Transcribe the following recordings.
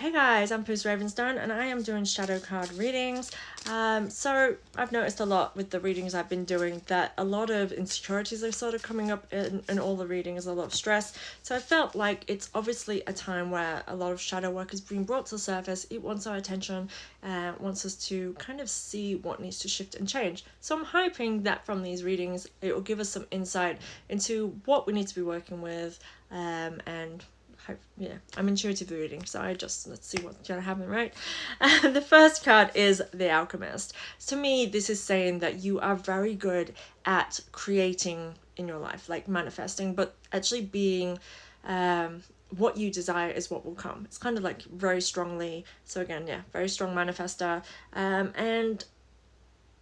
Hey guys, I'm Pooz Ravenstone and I am doing shadow card readings. So I've noticed a lot with the readings I've been doing that a lot of insecurities are sort of coming up in all the readings, a lot of stress. So I felt like it's obviously a time where a lot of shadow work is being brought to the surface. It wants our attention, wants us to kind of see what needs to shift and change. So I'm hoping that from these readings it will give us some insight into what we need to be working with, and I'm intuitive reading, so let's see what's gonna happen, right? The first card is the Alchemist. To me, this is saying that you are very good at creating in your life, like manifesting, but actually being what you desire is what will come. It's kind of like very strongly, so again, yeah, very strong manifester. And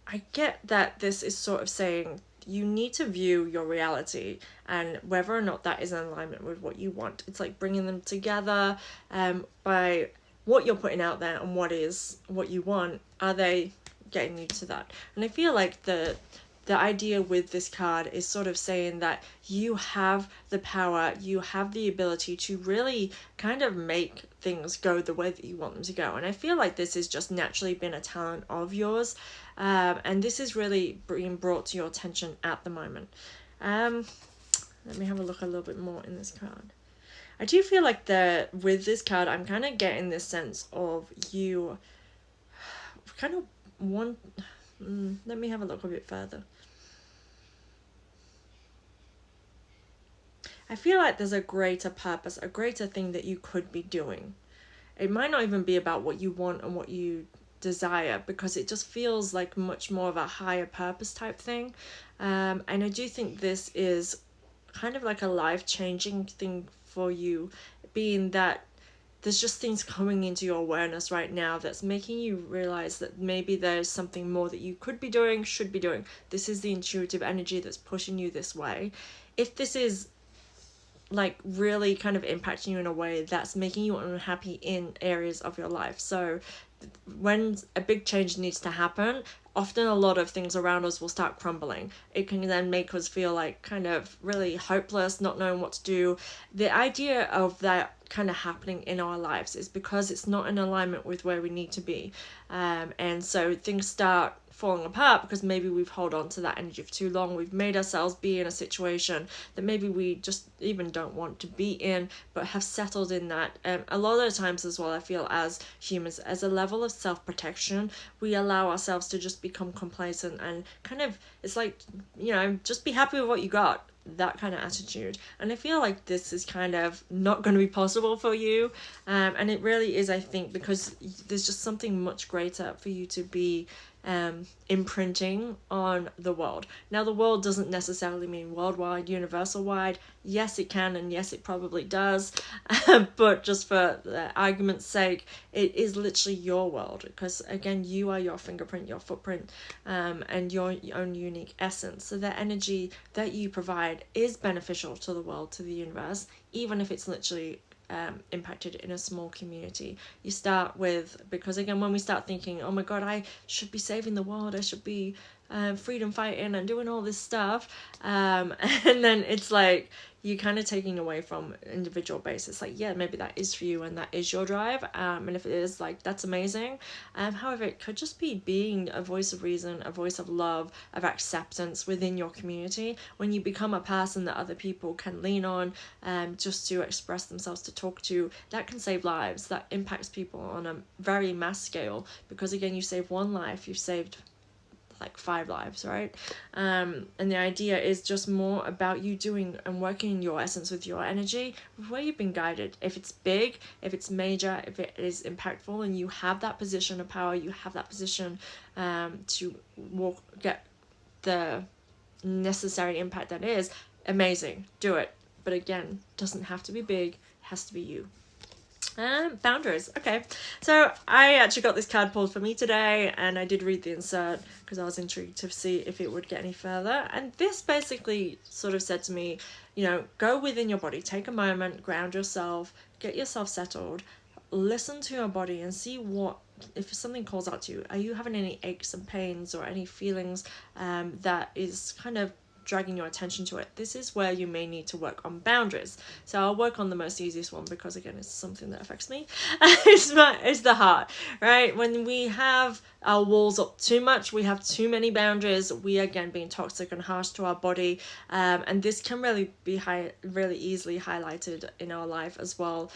I get that this is sort of saying you need to view your reality and whether or not that is in alignment with what you want. It's like bringing them together by what you're putting out there and what you want. Are they getting you to that? And I feel like the idea with this card is sort of saying that you have the power, you have the ability to really kind of make things go the way that you want them to go. And I feel like this has just naturally been a talent of yours, and this is really being brought to your attention at the moment. Let me have a look a little bit more in this card. I do feel like with this card, I'm kind of getting this sense of you kind of want. Let me have a look a bit further. I feel like there's a greater purpose, a greater thing that you could be doing. It might not even be about what you want and what you desire, because it just feels like much more of a higher purpose type thing. And I do think this is kind of like a life-changing thing for you, being that there's just things coming into your awareness right now that's making you realize that maybe there's something more that you could be doing, should be doing. This is the intuitive energy that's pushing you this way. If this is like really kind of impacting you in a way that's making you unhappy in areas of your life. So when a big change needs to happen, often a lot of things around us will start crumbling. It can then make us feel like kind of really hopeless, not knowing what to do. The idea of that kind of happening in our lives is because it's not in alignment with where we need to be. And so things start falling apart because maybe we've held on to that energy for too long. We've made ourselves be in a situation that maybe we just even don't want to be in, but have settled in that. A lot of the times as well, I feel as humans, as a level of self-protection, we allow ourselves to just become complacent and kind of, it's like, just be happy with what you got, that kind of attitude. And I feel like this is kind of not going to be possible for you, and it really is, I think, because there's just something much greater for you to be imprinting on the world. Now, the world doesn't necessarily mean worldwide, universal wide. Yes, it can, and yes, it probably does. But just for the argument's sake, it is literally your world, because again, you are your fingerprint, your footprint, and your own unique essence. So the energy that you provide is beneficial to the world, to the universe, even if it's literally impacted in a small community. You start with, because again, when we start thinking, oh my god, I should be saving the world, I should be freedom fighting and doing all this stuff, and then it's like you kind of taking away from individual basis. Like, yeah, maybe that is for you and that is your drive, and if it is, like, that's amazing. However, it could just be being a voice of reason, a voice of love, of acceptance within your community. When you become a person that other people can lean on, just to express themselves, to talk to, that can save lives. That impacts people on a very mass scale, because again, you save one life, you've saved like 5 lives, right? And the idea is just more about you doing and working in your essence with your energy, where you've been guided. If it's big, if it's major, if it is impactful, and you have that position of power, you have that position to get the necessary impact that is, amazing, do it. But again, doesn't have to be big, it has to be you. Boundaries. Okay, so I actually got this card pulled for me today, and I did read the insert because I was intrigued to see if it would get any further. And this basically sort of said to me, go within your body, take a moment, ground yourself, get yourself settled, listen to your body and see if something calls out to you. Are you having any aches and pains or any feelings that is kind of dragging your attention to it, this is where you may need to work on boundaries. So I'll work on the most easiest one, because again, it's something that affects me. It's the heart, right? When we have our walls up too much, we have too many boundaries, we again being toxic and harsh to our body, and this can really be really easily highlighted in our life as well,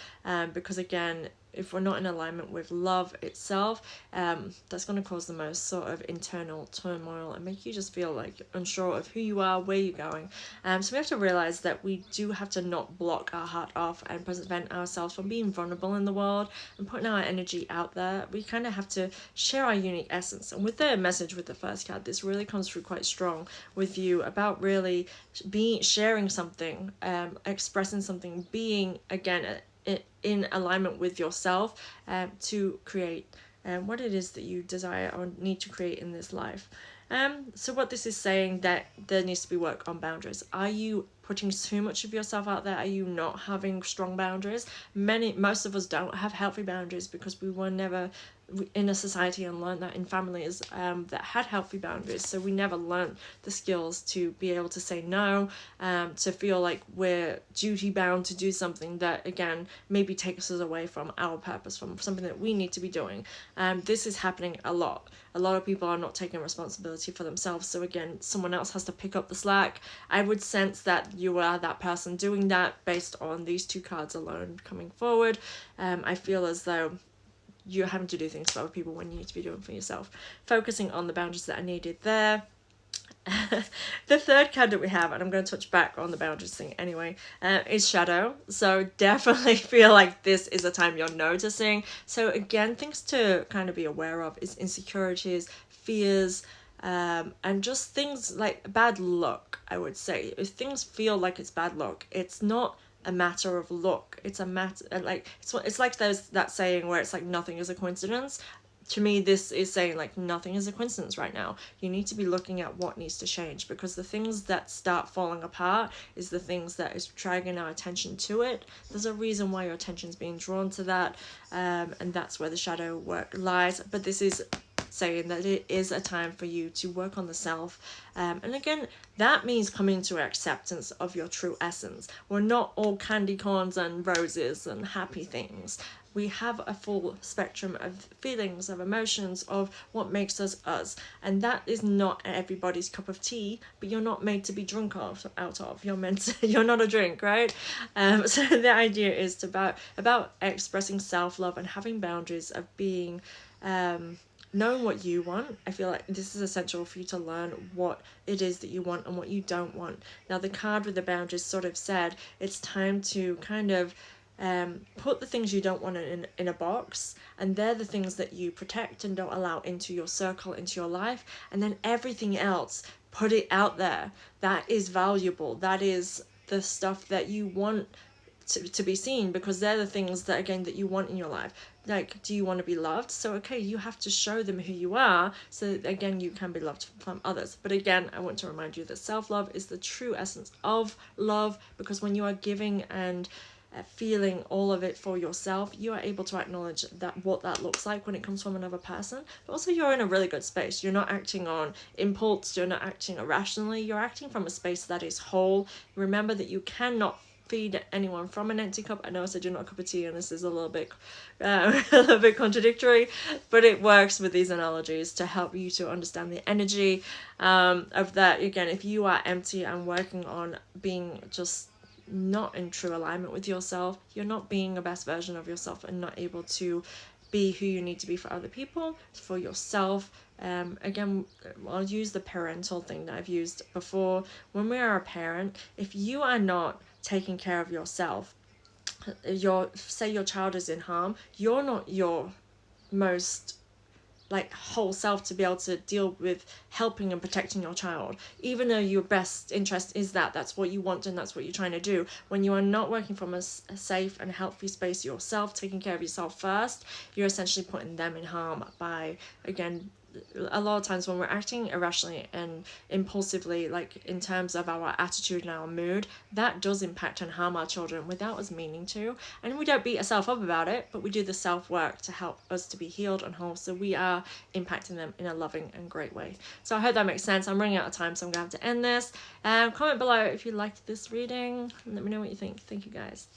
because again, if we're not in alignment with love itself, that's going to cause the most sort of internal turmoil and make you just feel like unsure of who you are, where you're going. So we have to realize that we do have to not block our heart off and prevent ourselves from being vulnerable in the world and putting our energy out there. We kind of have to share our unique essence. And with the message with the first card, this really comes through quite strong with you about really sharing something, expressing something, being again in alignment with yourself, to create what it is that you desire or need to create in this life. So what this is saying, that there needs to be work on boundaries. Are you putting too much of yourself out there? Are you not having strong boundaries? Most of us don't have healthy boundaries because we were never in a society and learned that in families that had healthy boundaries. So we never learned the skills to be able to say no, to feel like we're duty bound to do something that again maybe takes us away from our purpose, from something that we need to be doing. This is happening a lot. A lot of people are not taking responsibility for themselves, so again, someone else has to pick up the slack. I would sense that you are that person doing that based on these two cards alone coming forward. I feel as though you're having to do things for other people when you need to be doing for yourself. Focusing on the boundaries that are needed there. The third card that we have, and I'm going to touch back on the boundaries thing anyway, is Shadow. So definitely feel like this is a time you're noticing. So again, things to kind of be aware of is insecurities, fears, and just things like bad luck, I would say. If things feel like it's bad luck, it's not a matter of luck. It's a matter, like, it's like there's that saying where it's like nothing is a coincidence. To me, this is saying like nothing is a coincidence right now. You need to be looking at what needs to change, because the things that start falling apart is the things that is dragging our attention to it. There's a reason why your attention's being drawn to that, and that's where the shadow work lies. But this is saying that it is a time for you to work on the self, and again, that means coming to acceptance of your true essence. We're not all candy corns and roses and happy things. We have a full spectrum of feelings, of emotions, of what makes us us, and that is not everybody's cup of tea, but you're not made to be drunk out of. You're meant to, you're not a drink, right? So the idea is about expressing self-love and having boundaries, of being knowing what you want. I feel like this is essential for you to learn what it is that you want and what you don't want. Now, the card with the boundaries sort of said it's time to kind of put the things you don't want in a box, and they're the things that you protect and don't allow into your circle, into your life, and then everything else, put it out there. That is valuable. That is the stuff that you want to be seen, because they're the things that again that you want in your life. Like, do you want to be loved? So okay, you have to show them who you are, so that, again, you can be loved from others. But again, I want to remind you that self-love is the true essence of love, because when you are giving and feeling all of it for yourself, you are able to acknowledge that what that looks like when it comes from another person. But also, you're in a really good space. You're not acting on impulse, you're not acting irrationally, you're acting from a space that is whole. Remember that you cannot feed anyone from an empty cup. I know I said you're not a cup of tea, and this is a little bit contradictory, but it works with these analogies to help you to understand the energy of that. Again, if you are empty and working on being just not in true alignment with yourself, you're not being the best version of yourself and not able to be who you need to be for other people, for yourself. Again, I'll use the parental thing that I've used before. When we are a parent, if you are not taking care of yourself, say your child is in harm, you're not your most like whole self to be able to deal with helping and protecting your child, even though your best interest is that's what you want and that's what you're trying to do. When you are not working from a safe and healthy space yourself, taking care of yourself first, you're essentially putting them in harm by again a lot of times when we're acting irrationally and impulsively, like in terms of our attitude and our mood, that does impact and harm our children without us meaning to. And we don't beat ourselves up about it, but we do the self-work to help us to be healed and whole, so we are impacting them in a loving and great way. So I hope that makes sense. I'm running out of time, so I'm gonna have to end this. Comment below if you liked this reading and let me know what you think. Thank you guys.